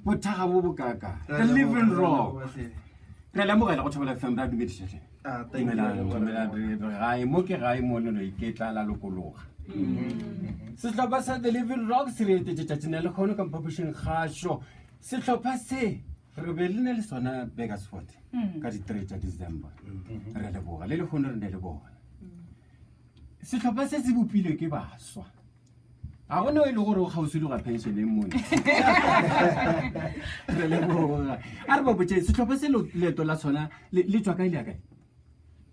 bothaga bo bokaka the living rock re la mogela go thobela FM ra dumedishe gae mo ke gae mo no ke tla la lokologa sehlopha sa the living rock se re etetse tšatšina le kgono ka publishing gasho sehlopha se re be le ne le sona Begersfort ka di 3 tša December re le boga le kgono re ne le bona sehlopha se se bopilwe ke baswa a gona ile gore o gausile ga pension e mone re le boga a re ba botse sehlopha se leto la sona le tswa ka ile ya kae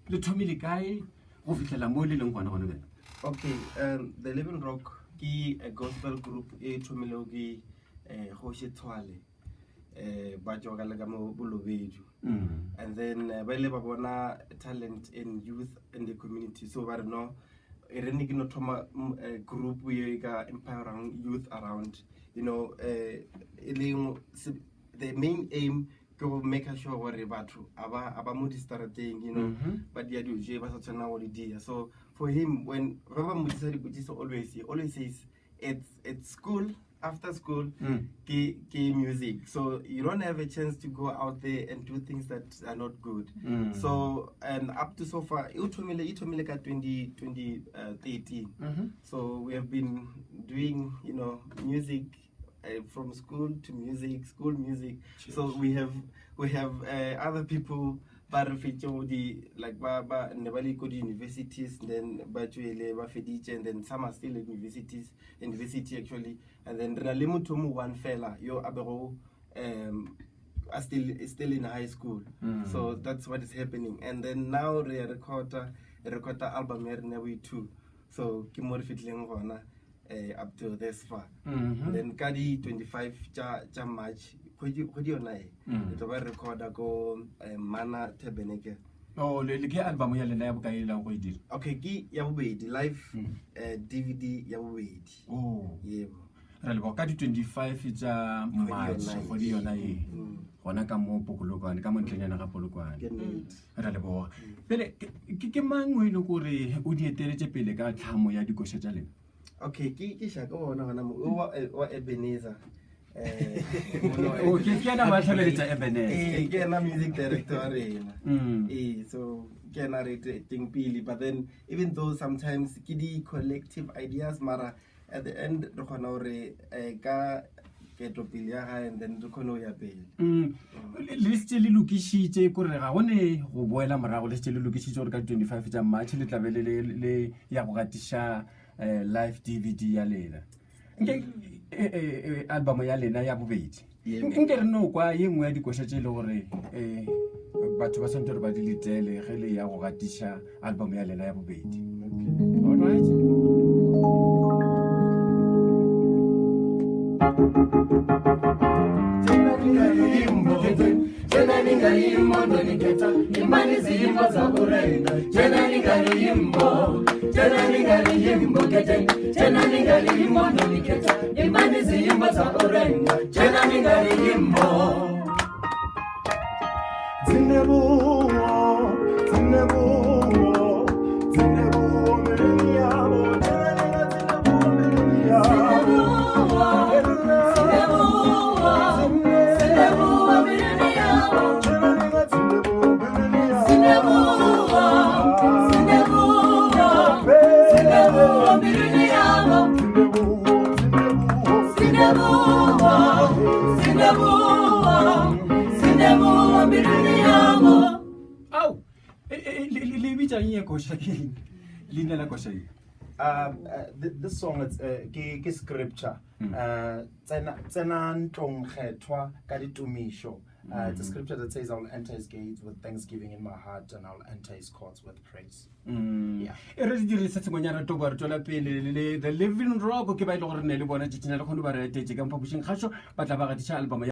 le thomile kae go fitlela mo le leng gona gona bena. Okay, the Living Rock ki a gospel group e thomile ke go Tshwale ba tjoga le ka mo Bolobedu and then ba ile ba bona talent in youth in the community so ba re no e re ne ke no thoma group ye ka empowering youth around you know the main aim go make sure gore batho aba mo distarateng you know but dia di ba sa tsena go di dia so for him when Robert Mutisa always says it's school after school ke music so you don't have a chance to go out there and do things that are not good so and up to so far itomile ka 2013 so we have been doing you know music from school to music, school music. Church. So we have other people but like ba nebali go to universities then bachwele ba fediche and then some are still at university actually and then Ralimutumu one fella yo abero are still in high school so that's what is happening and then now they record album here too so kimori fitleng gona up to this far then kadi 25 cha March kodi ona to ba recorda go Mana Tabernacle le ke album ya lena ya bokaela go e dira okay ki ya bobedi live DVD ya bobedi yebo re le boka di 25 tsa March kodi yona gona ka mo Polokwane ka mo ntlenyana ga Polokwane re le boga pele ke mangwe le gore o di eteletse pele ka tlhamo ya dikoshe tsa lena. Okay, ki shaka bona mo wa Ebenezer okay ke na ba tlholeletsa Ebenezer ke na music director arena so ke na rating pili but then even though sometimes ki di collective ideas mara at the end re khona hore ka ke topili ya ha and then re khona ya pele le se le lokishitse gore ga gone go boela morago le se le lokishitse gore ka 25 tsa March le tlabele le ya go gatisha live DVD ya lena nke album ya lena ya bobedi nke re no kwa ye nngwe ya dikosha tse le gore batho ba sentore ba di litele ge le ya go gatisha album ya lena ya bobedi all right Jena ningali imondo niketa imani zimbo za burenga jena ningali imbo jena ningali imbo kete jena ningali imondo niketa imani zimbo za burenga jena ningali imbo zinebu this song it's ke scripture tsena ntong kgethwa ka ditumisho it's a scripture that says I'll enter his gates with thanksgiving in my heart and I'll enter his courts with praise yeah re di re se ngonyana to ba re tola pele the living rock ke ba ile gore ne le bona tšhitšina le khone ba re etetse ka publishing gasho ba tla ba ga album